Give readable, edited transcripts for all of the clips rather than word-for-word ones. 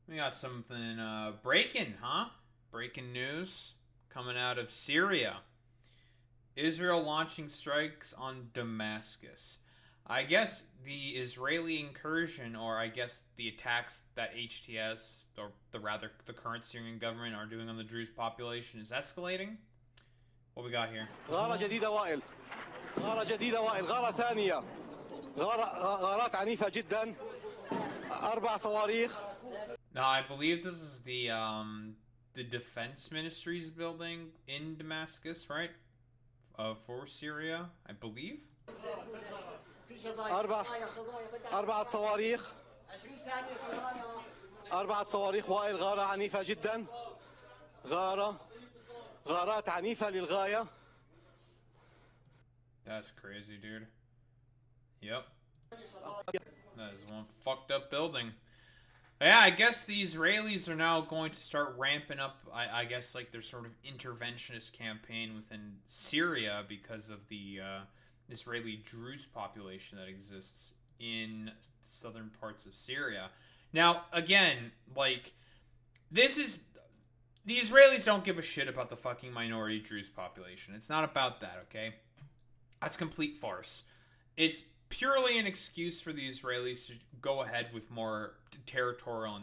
We got something breaking, huh? Breaking news coming out of Syria. Israel launching strikes on Damascus. I guess the Israeli incursion, or I guess the attacks that HTS, or the current Syrian government, are doing on the Druze population is escalating. What we got here? غارة جديدة وائل غارة جديدة وائل غارة ثانية غارات عنيفة جدا 4 صواريخ. Now I believe this is the defense ministry's building in Damascus, right? For Syria, I believe. 4 صواريخ 4 صواريخ وائل غارة عنيفة جدا غارات عنيفة للغاية. That's crazy, dude. Yep. That is one fucked up building. Yeah, I guess the Israelis are now going to start ramping up, I guess, like their sort of interventionist campaign within Syria because of the Israeli Druze population that exists in southern parts of Syria. Now, again, like, this is. The Israelis don't give a shit about the fucking minority Druze population. It's not about that, okay? That's complete farce. It's purely an excuse for the Israelis to go ahead with more territorial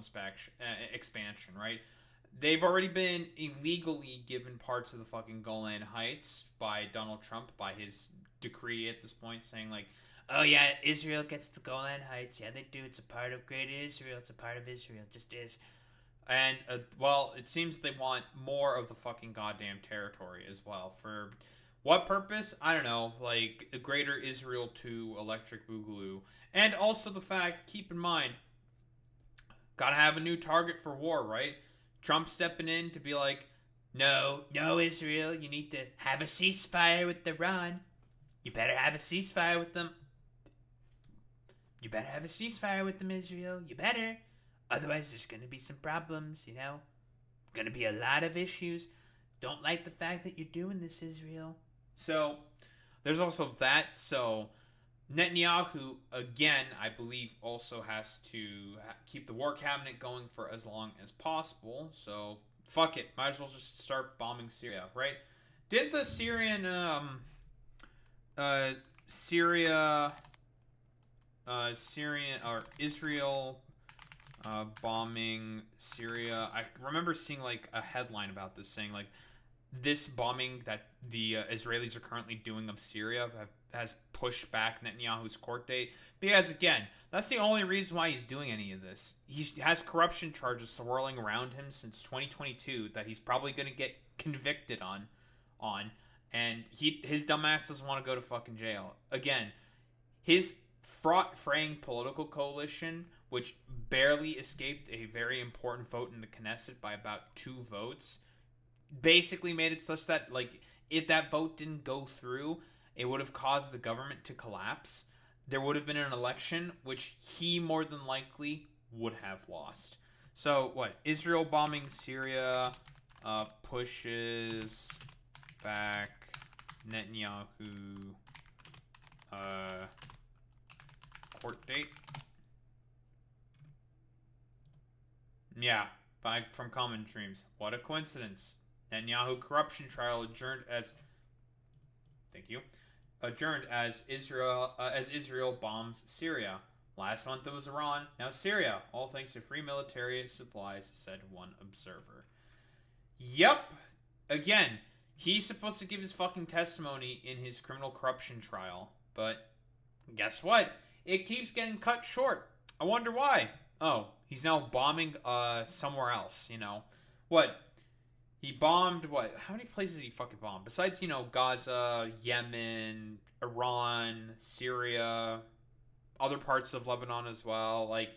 expansion, right? They've already been illegally given parts of the fucking Golan Heights by Donald Trump, by his decree at this point, saying like, oh yeah, Israel gets the Golan Heights. Yeah, they do. It's a part of Greater Israel. It's a part of Israel. It just is. And, well, it seems they want more of the fucking goddamn territory as well. For what purpose? I don't know. Like, Greater Israel 2, Electric Boogaloo. And also the fact, keep in mind, gotta have a new target for war, right? Trump stepping in to be like, no, Israel, you need to have a ceasefire with Iran. You better have a ceasefire with them. You better have a ceasefire with them, Israel. You better. Otherwise, there's going to be some problems, you know? Going to be a lot of issues. Don't like the fact that you're doing this, Israel. So, there's also that. So, Netanyahu, again, I believe, also has to keep the war cabinet going for as long as possible. So, fuck it. Might as well just start bombing Syria, right? Did the Syrian, Israel bombing Syria. I remember seeing like a headline about this saying like this bombing that the Israelis are currently doing of Syria has pushed back Netanyahu's court date. Because again, that's the only reason why he's doing any of this. He has corruption charges swirling around him since 2022 that he's probably going to get convicted on, and his dumbass doesn't want to go to fucking jail. Again, his fraying political coalition, which barely escaped a very important vote in the Knesset by about 2 votes, basically made it such that, like, if that vote didn't go through, it would have caused the government to collapse. There would have been an election, which he more than likely would have lost. So, what? Israel bombing Syria pushes back Netanyahu court date. Yeah, from Common Dreams. What a coincidence. Netanyahu corruption trial adjourned as Israel bombs Syria. Last month it was Iran, now Syria. All thanks to free military supplies, said one observer. Yep. Again, he's supposed to give his fucking testimony in his criminal corruption trial, but guess what? It keeps getting cut short. I wonder why. Oh, he's now bombing somewhere else, you know. What? He bombed what? How many places did he fucking bomb? Besides, you know, Gaza, Yemen, Iran, Syria, other parts of Lebanon as well. Like,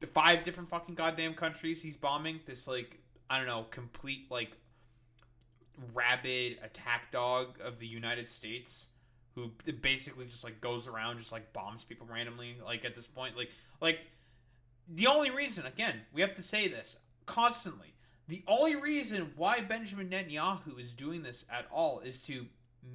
5 different fucking goddamn countries he's bombing. This, like, I don't know, complete, like, rabid attack dog of the United States who basically just, like, goes around, just, like, bombs people randomly, like, at this point. Like, the only reason, again, we have to say this constantly, the only reason why Benjamin Netanyahu is doing this at all is to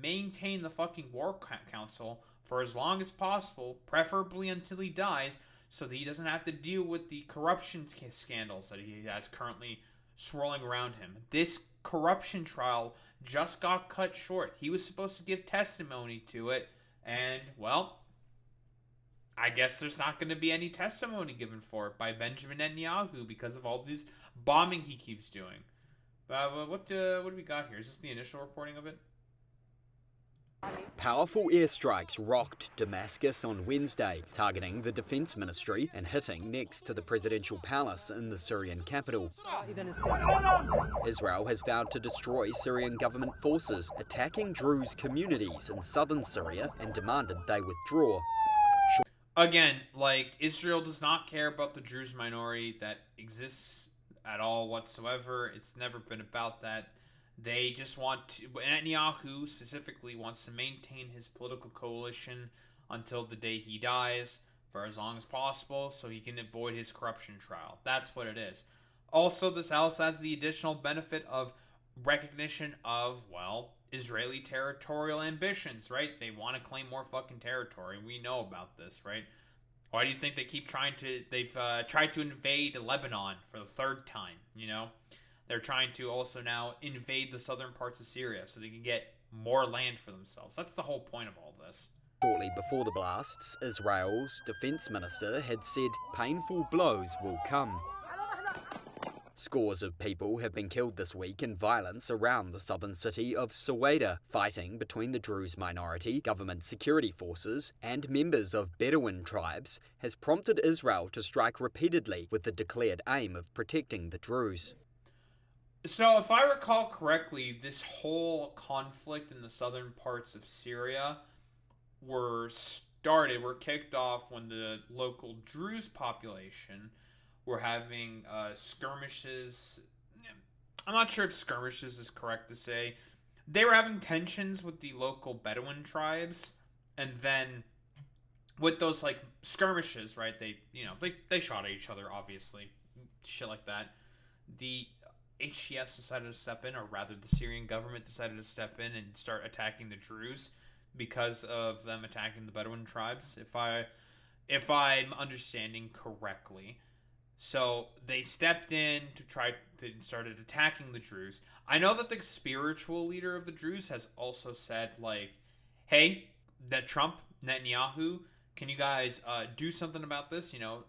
maintain the fucking war council for as long as possible, preferably until he dies, so that he doesn't have to deal with the corruption scandals that he has currently swirling around him. This corruption trial just got cut short. He was supposed to give testimony to it, and, well, I guess there's not going to be any testimony given for it by Benjamin Netanyahu because of all this bombing he keeps doing. What do we got here? Is this the initial reporting of it? Powerful airstrikes rocked Damascus on Wednesday, targeting the defense ministry and hitting next to the presidential palace in the Syrian capital. Israel has vowed to destroy Syrian government forces, attacking Druze communities in southern Syria, and demanded they withdraw. Again, like, Israel does not care about the Druze minority that exists at all whatsoever. It's never been about that. They just want to, Netanyahu specifically wants to maintain his political coalition until the day he dies for as long as possible so he can avoid his corruption trial. That's what it is. Also, this also has the additional benefit of recognition of, well, Israeli territorial ambitions, right? They want to claim more fucking territory. We know about this, right? Why do you think they keep trying to, they've tried to invade Lebanon for the third time, you know? They're trying to also now invade the southern parts of Syria so they can get more land for themselves. That's the whole point of all this. Shortly before the blasts, Israel's defense minister had said painful blows will come. Scores of people have been killed this week in violence around the southern city of Suwaida. Fighting between the Druze minority, government security forces, and members of Bedouin tribes has prompted Israel to strike repeatedly with the declared aim of protecting the Druze. So, if I recall correctly, this whole conflict in the southern parts of Syria were kicked off when the local Druze population were having skirmishes. I'm not sure if skirmishes is correct to say. They were having tensions with the local Bedouin tribes, and then with those like skirmishes, right? They shot at each other, obviously, shit like that. The HTS decided to step in, or rather the Syrian government decided to step in and start attacking the Druze because of them attacking the Bedouin tribes, if I'm understanding correctly. So they stepped in to started attacking the Druze. I know that the spiritual leader of the Druze has also said, like, hey, that Netanyahu, can you guys do something about this? You know,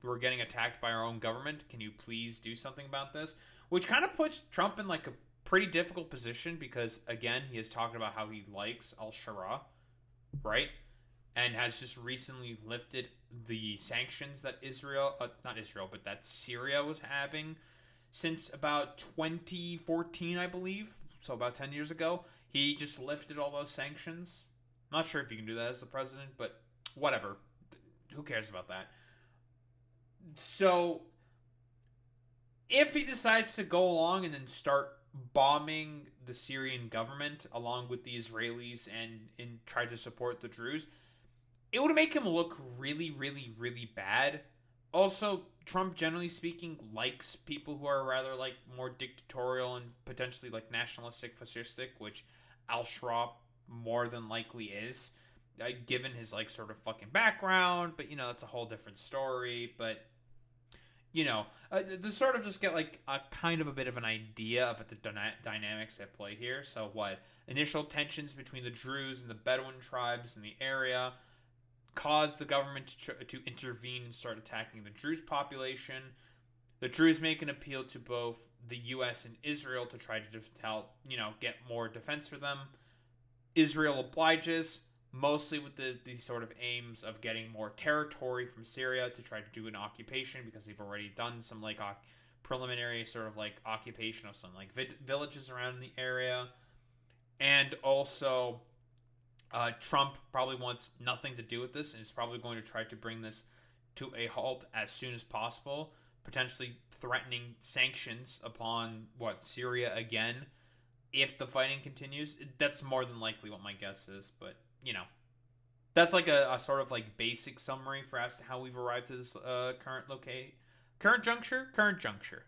we're getting attacked by our own government. Can you please do something about this? Which kind of puts Trump in like a pretty difficult position because, again, he has talked about how he likes al-Shaara, right? And has just recently lifted the sanctions that that Syria was having since about 2014, I believe. So about 10 years ago. He just lifted all those sanctions. Not sure if you can do that as the president, but whatever. Who cares about that? So if he decides to go along and then start bombing the Syrian government along with the Israelis and try to support the Druze, it would make him look really, really, really bad. Also, Trump, generally speaking, likes people who are rather like more dictatorial and potentially like nationalistic, fascistic, which al-Shaara more than likely is, given his like sort of fucking background. But you know, that's a whole different story. But you know, to sort of just get like a kind of a bit of an idea of the dynamics at play here. So what? Initial tensions between the Druze and the Bedouin tribes in the area caused the government to intervene and start attacking the Druze population. The Druze make an appeal to both the U.S. and Israel to try to get more defense for them. Israel obliges, mostly with the sort of aims of getting more territory from Syria to try to do an occupation, because they've already done some like preliminary sort of like occupation of some like villages around the area. And also Trump probably wants nothing to do with this and is probably going to try to bring this to a halt as soon as possible, potentially threatening sanctions upon Syria again if the fighting continues. That's more than likely what my guess is, but you know, that's like a sort of like basic summary for as to how we've arrived at this current juncture.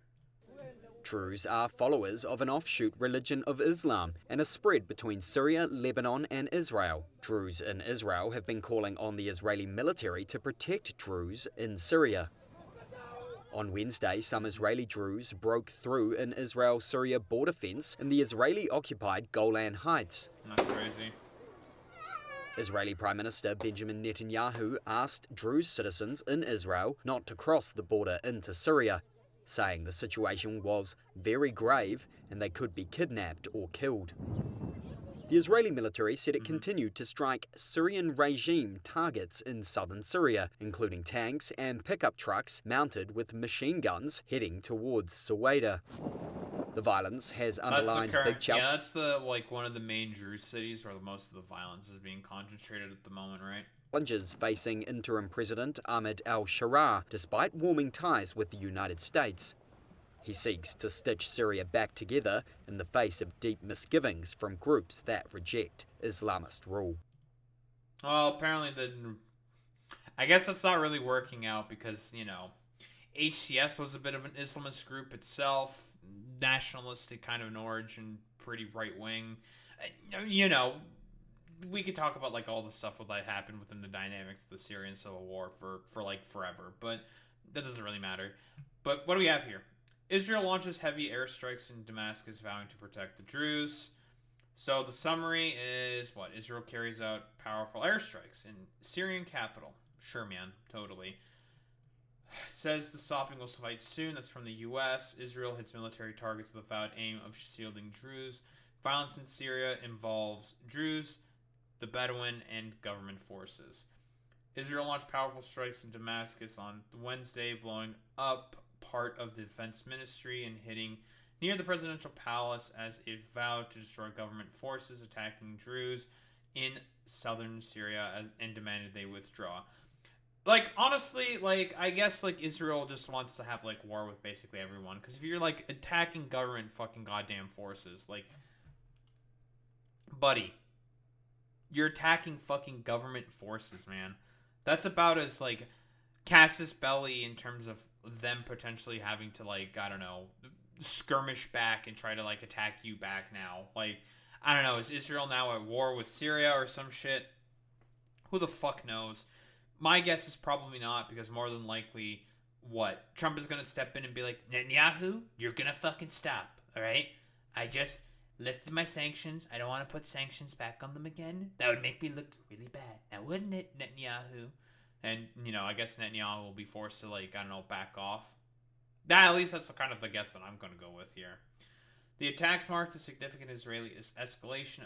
Druze are followers of an offshoot religion of Islam and are spread between Syria, Lebanon and Israel. Druze in Israel have been calling on the Israeli military to protect Druze in Syria. On Wednesday, some Israeli Druze broke through an Israel-Syria border fence in the Israeli-occupied Golan Heights. That's crazy. Israeli Prime Minister Benjamin Netanyahu asked Druze citizens in Israel not to cross the border into Syria, saying the situation was very grave and they could be kidnapped or killed. The Israeli military said it continued to strike Syrian regime targets in southern Syria, including tanks and pickup trucks mounted with machine guns heading towards Suwaida. The violence has underlined big challenges. Yeah, that's the one of the main Druze cities where most of the violence is being concentrated at the moment, right? Challenges facing interim President Ahmed al-Shaara, despite warming ties with the United States. He seeks to stitch Syria back together in the face of deep misgivings from groups that reject Islamist rule. Well, apparently I guess that's not really working out because, HTS was a bit of an Islamist group itself, nationalistic kind of an origin, pretty right-wing. We could talk about all the stuff that happened within the dynamics of the Syrian civil war for forever, but that doesn't really matter. But what do we have here? Israel launches heavy airstrikes in Damascus, vowing to protect the Druze. So the summary is what? Israel carries out powerful airstrikes in Syrian capital. Sure, man, totally. It says the stopping will fight soon. That's from the U.S. Israel hits military targets with a vowed aim of shielding Druze. Violence in Syria involves Druze, the Bedouin, and government forces. Israel launched powerful strikes in Damascus on Wednesday, blowing up part of the defense ministry and hitting near the presidential palace as it vowed to destroy government forces attacking Druze in southern Syria and demanded they withdraw. Honestly, I guess Israel just wants to have war with basically everyone, because if you're attacking government fucking goddamn forces, buddy, you're attacking fucking government forces, man. That's about as casus belli in terms of them potentially having to I don't know, skirmish back and try to attack you back now. I don't know, is Israel now at war with Syria or some shit? Who the fuck knows? My guess is probably not, because more than likely, Trump is gonna step in and be like, Netanyahu, you're gonna fucking stop, alright? I just lifted my sanctions. I don't want to put sanctions back on them again. That would make me look really bad. Now, wouldn't it, Netanyahu? And, I guess Netanyahu will be forced to, back off. At least that's the guess that I'm going to go with here. The attacks marked a significant Israeli escalation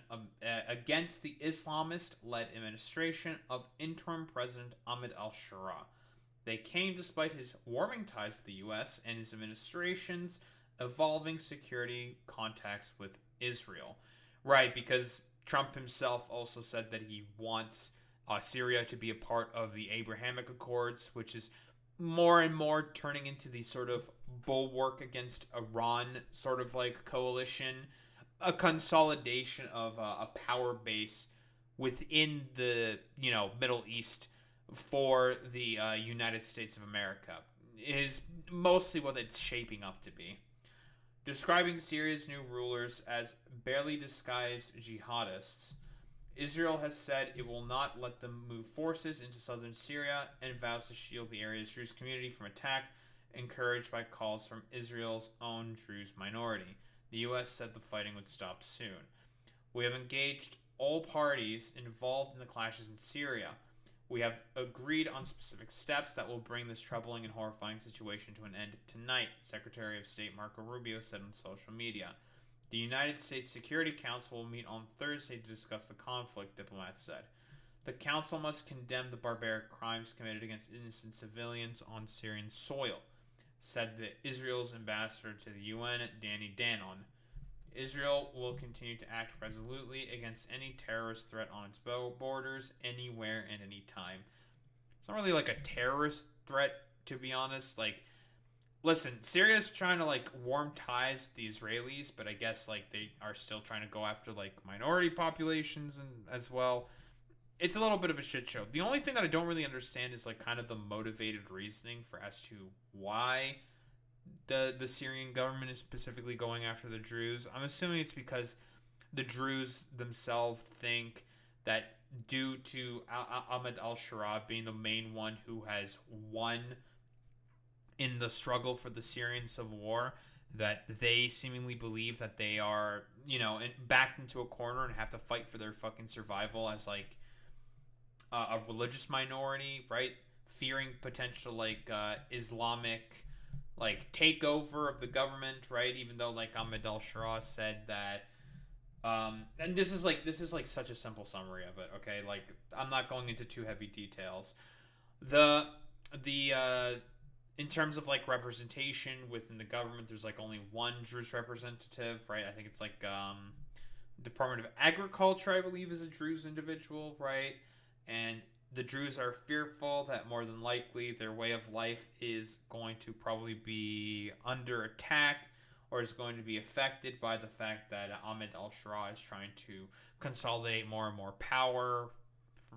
against the Islamist-led administration of interim President Ahmed al-Shaara. They came despite his warming ties with the U.S. and his administration's evolving security contacts with Israel. Right, because Trump himself also said that he wants Syria to be a part of the Abrahamic Accords, which is more and more turning into the sort of bulwark against Iran sort of coalition, a consolidation of a power base within the Middle East for the United States of America is mostly what it's shaping up to be. Describing Syria's new rulers as barely disguised jihadists, Israel has said it will not let them move forces into southern Syria and vows to shield the area's Druze community from attack, encouraged by calls from Israel's own Druze minority. The U.S. said the fighting would stop soon. We have engaged all parties involved in the clashes in Syria. We have agreed on specific steps that will bring this troubling and horrifying situation to an end tonight, Secretary of State Marco Rubio said on social media. The United States Security Council will meet on Thursday to discuss the conflict, diplomats said. The council must condemn the barbaric crimes committed against innocent civilians on Syrian soil, said Israel's ambassador to the UN, Danny Danon. Israel will continue to act resolutely against any terrorist threat on its borders, anywhere and any time. It's not really a terrorist threat, to be honest. Listen, Syria's trying to warm ties with the Israelis, but I guess they are still trying to go after minority populations and as well. It's a little bit of a shit show. The only thing that I don't really understand is kind of the motivated reasoning as to why the Syrian government is specifically going after the Druze. I'm assuming it's because the Druze themselves think that due to Ahmed al-Shaara being the main one who has won in the struggle for the Syrian civil war, that they seemingly believe that they are, backed into a corner and have to fight for their fucking survival as like a religious minority, right? Fearing potential like Islamic like takeover of the government, right? Even though like Ahmed al-Shaara said that and this is like such a simple summary of it, okay? Like I'm not going into too heavy details. The in terms of like representation within the government, there's like only one Druze representative, right? I think it's like Department of Agriculture, I believe, is a Druze individual, right? And the Druze are fearful that more than likely their way of life is going to probably be under attack or is going to be affected by the fact that Ahmed al-Shaara is trying to consolidate more and more power,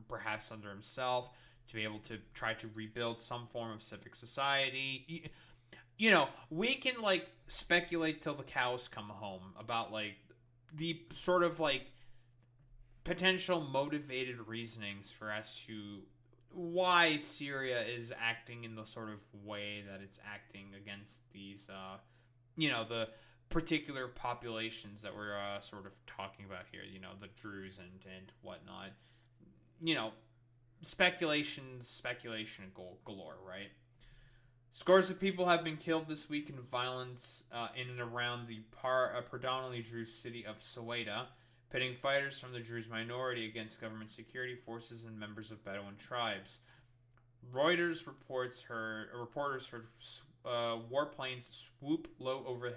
perhaps under himself, to be able to try to rebuild some form of civic society. We can like speculate till the cows come home about like the sort of like potential motivated reasonings for as to why Syria is acting in the sort of way that it's acting against these the particular populations that we're sort of talking about here, the Druze and whatnot. Speculation galore, right? Scores of people have been killed this week in violence in and around the predominantly Druze city of Soweto, pitting fighters from the Druze minority against government security forces and members of Bedouin tribes. Reuters reporters heard warplanes swoop low over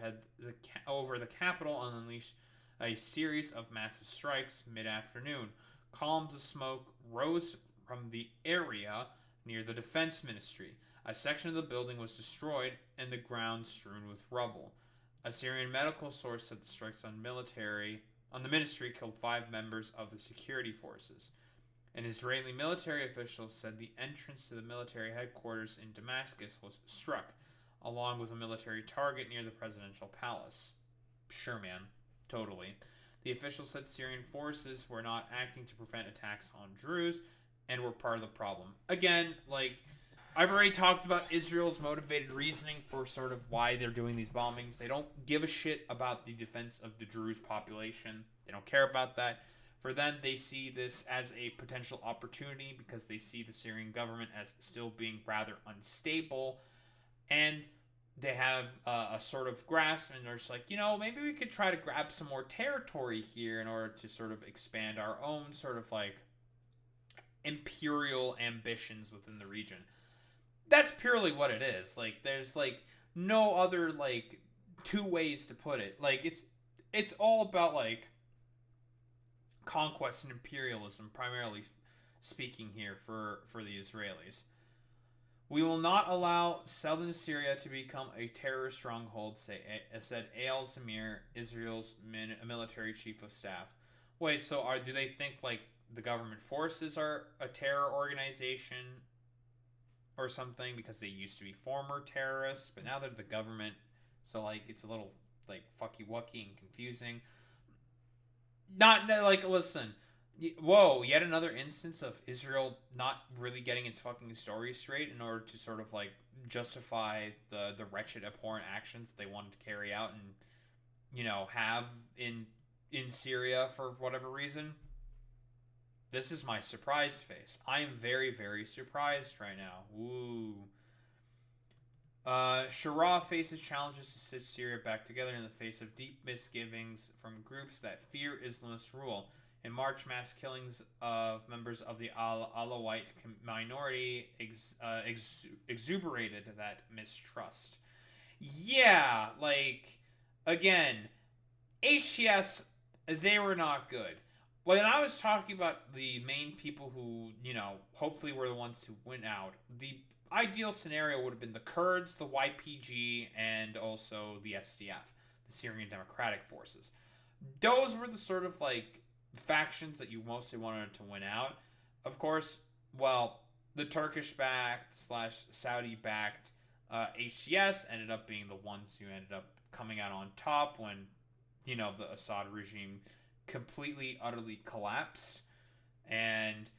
the capital and unleash a series of massive strikes mid-afternoon. Columns of smoke rose from the area near the defense ministry. A section of the building was destroyed and the ground strewn with rubble. A Syrian medical source said the strikes on the ministry killed 5 members of the security forces. An Israeli military official said the entrance to the military headquarters in Damascus was struck, along with a military target near the presidential palace. Sure, man. Totally. The official said Syrian forces were not acting to prevent attacks on Druze and were part of the problem. Again, like, I've already talked about Israel's motivated reasoning for sort of why they're doing these bombings. They don't give a shit about the defense of the Druze population. They don't care about that. For them, they see this as a potential opportunity because they see the Syrian government as still being rather unstable. And they have a sort of grasp, and they're just like, maybe we could try to grab some more territory here in order to sort of expand our own sort of like imperial ambitions within the region. That's purely what it is. Like, there's like no other like two ways to put it. Like, it's all about like conquest and imperialism, primarily speaking here for the Israelis. We will not allow southern Syria to become a terror stronghold, said Eyal Zamir, Israel's military chief of staff. Wait, so do they think like the government forces are a terror organization or something because they used to be former terrorists, but now they're the government, so like it's a little like fucky-wucky and confusing. Not like, listen, whoa, yet another instance of Israel not really getting its fucking story straight in order to sort of like justify the wretched, abhorrent actions they wanted to carry out and have in Syria for whatever reason. This is my surprise face. I am very, very surprised right now. Ooh. Shaara faces challenges to stitch Syria back together in the face of deep misgivings from groups that fear Islamist rule. In March, mass killings of members of the Alawite minority exuberated that mistrust. Yeah, like, again, HTS, they were not good. When I was talking about the main people who, hopefully were the ones to win out, the ideal scenario would have been the Kurds, the YPG, and also the SDF, the Syrian Democratic Forces. Those were the sort of, like, factions that you mostly wanted to win out. Of course, well, the Turkish-backed / Saudi-backed HTS ended up being the ones who ended up coming out on top when, the Assad regime completely, utterly collapsed. And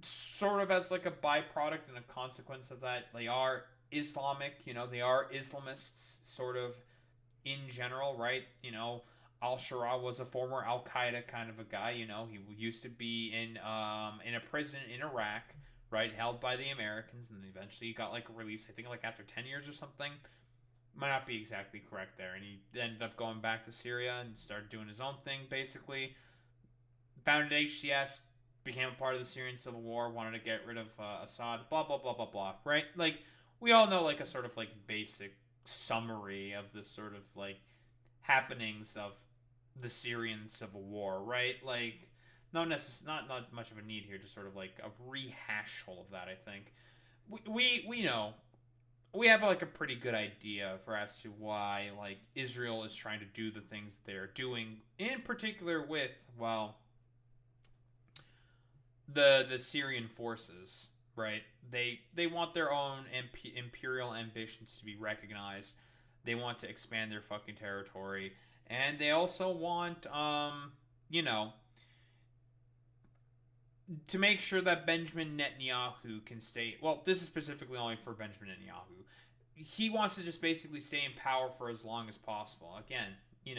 sort of as like a byproduct and a consequence of that, they are Islamic, they are Islamists sort of in general, right? Al-Shaara was a former Al-Qaeda kind of a guy, he used to be in a prison in Iraq, right, held by the Americans, and eventually he got like released, I think like after 10 years or something. Might not be exactly correct there. And he ended up going back to Syria and started doing his own thing, basically. Founded HTS, became a part of the Syrian civil war, wanted to get rid of Assad, blah, blah, blah, blah, blah, right? Like, we all know, like, a sort of, like, basic summary of the sort of, like, happenings of the Syrian civil war, right? Like, not much of a need here to sort of, like, a rehash all of that, I think. We know. We have, like, a pretty good idea as to why, like, Israel is trying to do the things they're doing, in particular with, well, the Syrian forces, right? They want their own imperial ambitions to be recognized. They want to expand their fucking territory, and they also want, to make sure that Benjamin Netanyahu can stay. Well, this is specifically only for Benjamin Netanyahu. He wants to just basically stay in power for as long as possible. Again, he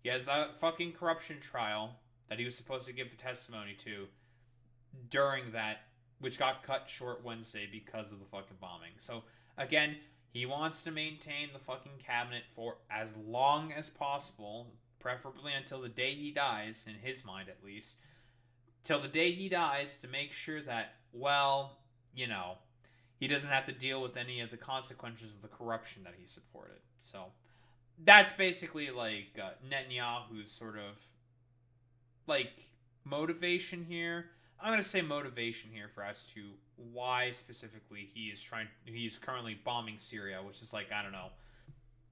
has that fucking corruption trial that he was supposed to give testimony to during that, which got cut short Wednesday because of the fucking bombing. So, again, he wants to maintain the fucking cabinet for as long as possible, preferably until the day he dies, in his mind at least, till the day he dies, to make sure that, well, he doesn't have to deal with any of the consequences of the corruption that he supported. So, that's basically, like, Netanyahu's sort of, like, motivation here. I'm going to say motivation here for as to why specifically he's currently bombing Syria, which is like, I don't know,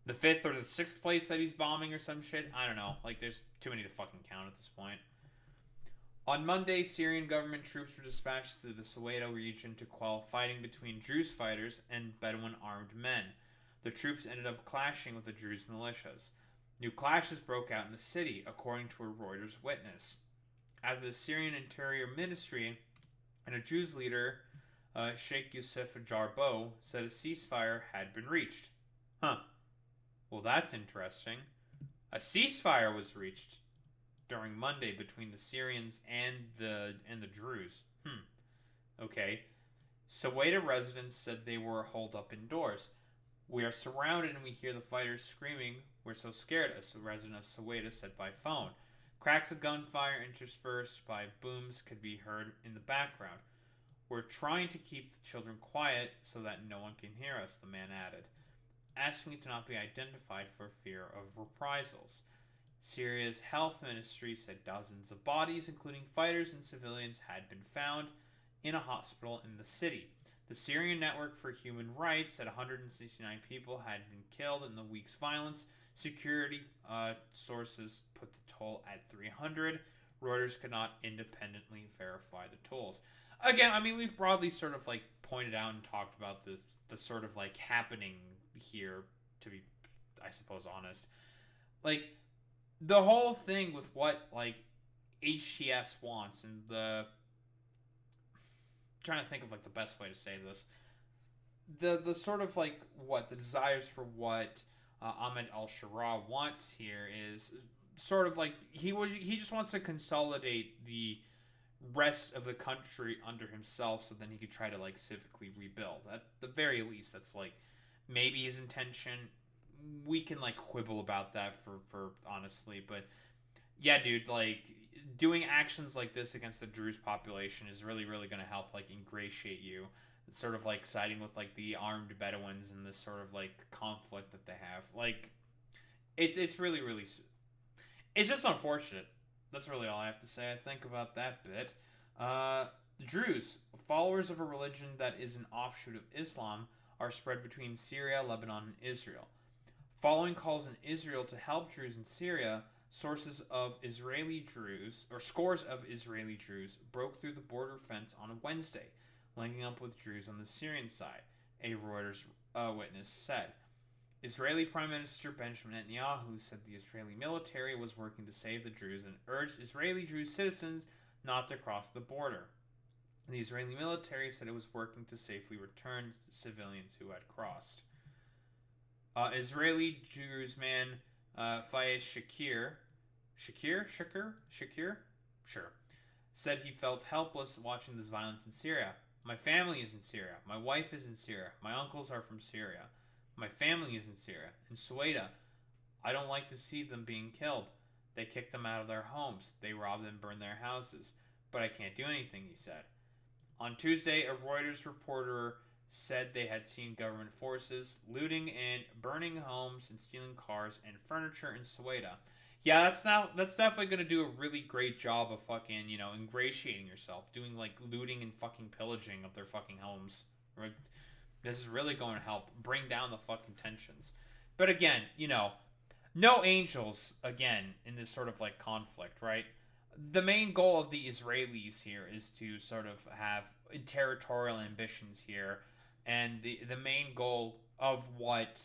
the 5th or the 6th place that he's bombing or some shit. I don't know. Like, there's too many to fucking count at this point. On Monday, Syrian government troops were dispatched through the Soweto region to quell fighting between Druze fighters and Bedouin armed men. The troops ended up clashing with the Druze militias. New clashes broke out in the city, according to a Reuters witness, after the Syrian Interior Ministry and a Druze leader, Sheikh Youssef Jarboe, said a ceasefire had been reached. Huh. Well, that's interesting. A ceasefire was reached during Monday between the Syrians and the Druze. Okay. Soweto residents said they were holed up indoors. We are surrounded and we hear the fighters screaming. We're so scared, a resident of Soweto said by phone. Cracks of gunfire interspersed by booms could be heard in the background. We're trying to keep the children quiet so that no one can hear us, the man added, asking to not be identified for fear of reprisals. Syria's health ministry said dozens of bodies, including fighters and civilians, had been found in a hospital in the city. The Syrian Network for Human Rights said 169 people had been killed in the week's violence. Security sources put the toll at 300. Reuters could not independently verify the tolls. Again, I mean, we've broadly sort of like pointed out and talked about the sort of like happening here, to be, I suppose, honest. Like, the whole thing with what like HTS wants and I'm trying to think of like the best way to say this. The sort of like what the desires for what Ahmed al-Shaara wants here is sort of like he just wants to consolidate the rest of the country under himself, so then he could try to like civically rebuild. At the very least, that's like maybe his intention. We can like quibble about that for honestly, but yeah, dude, like doing actions like this against the Druze population is really going to help like ingratiate you. It's sort of like siding with like the armed Bedouins in this sort of like conflict that they have. Like it's really it's just unfortunate. That's really all I have to say, I think, about that bit. Druze, followers of a religion that is an offshoot of Islam, are spread between Syria, Lebanon, and Israel. Following calls in Israel to help Druze in Syria, scores of Israeli Druze broke through the border fence on Wednesday, linking up with Druze on the Syrian side, a Reuters witness said. Israeli Prime Minister Benjamin Netanyahu said the Israeli military was working to save the Druze and urged Israeli Druze citizens not to cross the border. The Israeli military said it was working to safely return civilians who had crossed. Israeli Druze man Fayez Shakir, said he felt helpless watching this violence in Syria. My family is in Syria. My wife is in Syria. My uncles are from Syria. My family is in Syria. In Suwaida, I don't like to see them being killed. They kicked them out of their homes. They robbed and burned their houses. But I can't do anything, he said. On Tuesday, a Reuters reporter said they had seen government forces looting and burning homes and stealing cars and furniture in Suwaida. Yeah, that's definitely gonna do a really great job of fucking, ingratiating yourself, doing like looting and fucking pillaging of their fucking homes. Right? This is really going to help bring down the fucking tensions. But again, no angels again in this sort of like conflict, right? The main goal of the Israelis here is to sort of have territorial ambitions here, and the main goal of what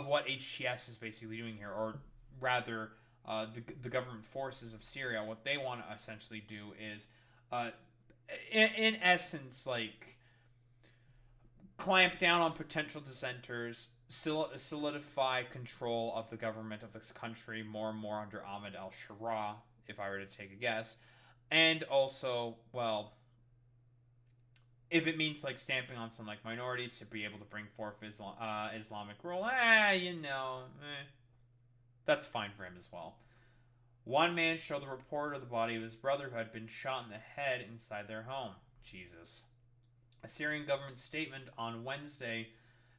what HTS is basically doing here, or rather, the government forces of Syria, what they want to essentially do is, in essence, like clamp down on potential dissenters, solidify control of the government of this country more and more under Ahmed al-Shaara, if I were to take a guess, and also, well, if it means like stamping on some like minorities to be able to bring forth Islamic rule, that's fine for him as well. One man showed the reporter the body of his brother who had been shot in the head inside their home. Jesus. A Syrian government statement on Wednesday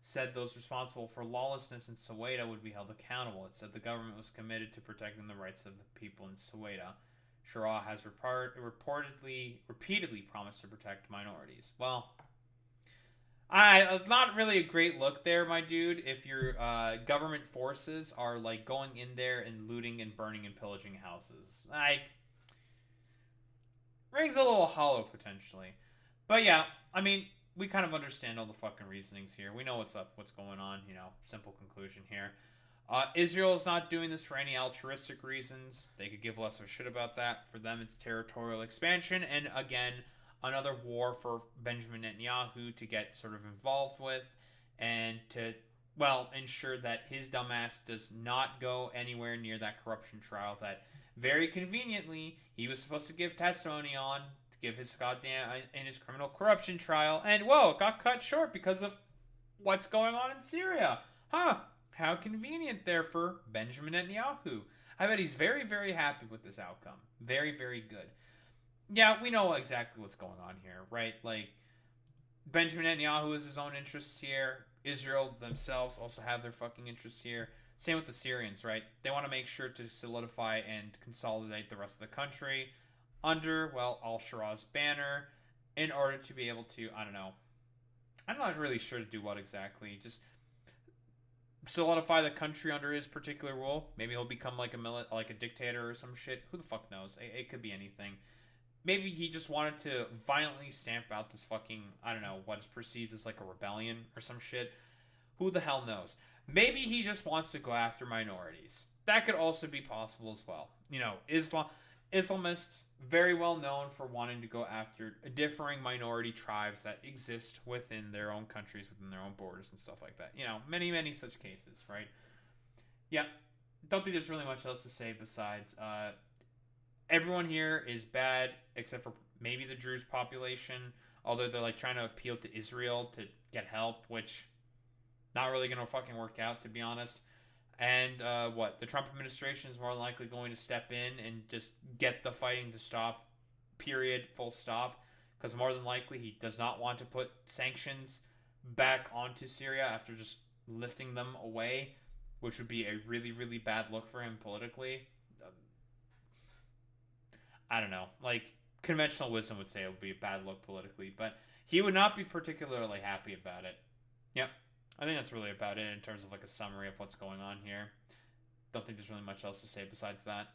said those responsible for lawlessness in Suwaida would be held accountable. It said the government was committed to protecting the rights of the people in Suwaida. Shaara has repeatedly promised to protect minorities. Well, not really a great look there, my dude, if your government forces are like going in there and looting and burning and pillaging houses. Rings a little hollow, potentially. But yeah, I mean, we kind of understand all the fucking reasonings here. We know what's up, what's going on, simple conclusion here. Israel is not doing this for any altruistic reasons. They could give less of a shit about that. For them, it's territorial expansion, and again, another war for Benjamin Netanyahu to get sort of involved with, and to, well, ensure that his dumbass does not go anywhere near that corruption trial that, very conveniently, he was supposed to give testimony on, to give his goddamn, in his criminal corruption trial, and whoa, it got cut short because of what's going on in Syria. Huh. How convenient there for Benjamin Netanyahu. I bet he's very, very happy with this outcome. Very, very good. Yeah, we know exactly what's going on here, right? Like, Benjamin Netanyahu has his own interests here. Israel themselves also have their fucking interests here. Same with the Syrians, right? They want to make sure to solidify and consolidate the rest of the country under, well, al-Shaara's banner in order to be able to, I don't know. I'm not really sure to do what exactly. Just solidify the country under his particular rule. Maybe he'll become like a dictator or some shit. Who the fuck knows? It could be anything. Maybe he just wanted to violently stamp out this fucking, I don't know, what is perceived as like a rebellion or some shit. Who the hell knows? Maybe he just wants to go after minorities. That could also be possible as well. Islamists, very well known for wanting to go after differing minority tribes that exist within their own countries, within their own borders and stuff like that. Many, many such cases, right? Yeah, don't think there's really much else to say besides everyone here is bad except for maybe the Druze population, although they're like trying to appeal to Israel to get help, which not really going to fucking work out, to be honest. And the Trump administration is more than likely going to step in and just get the fighting to stop, period, full stop, because more than likely he does not want to put sanctions back onto Syria after just lifting them away, which would be a really, really bad look for him politically. I don't know. Like, conventional wisdom would say it would be a bad look politically, but he would not be particularly happy about it. Yep. I think that's really about it in terms of like a summary of what's going on here. Don't think there's really much else to say besides that.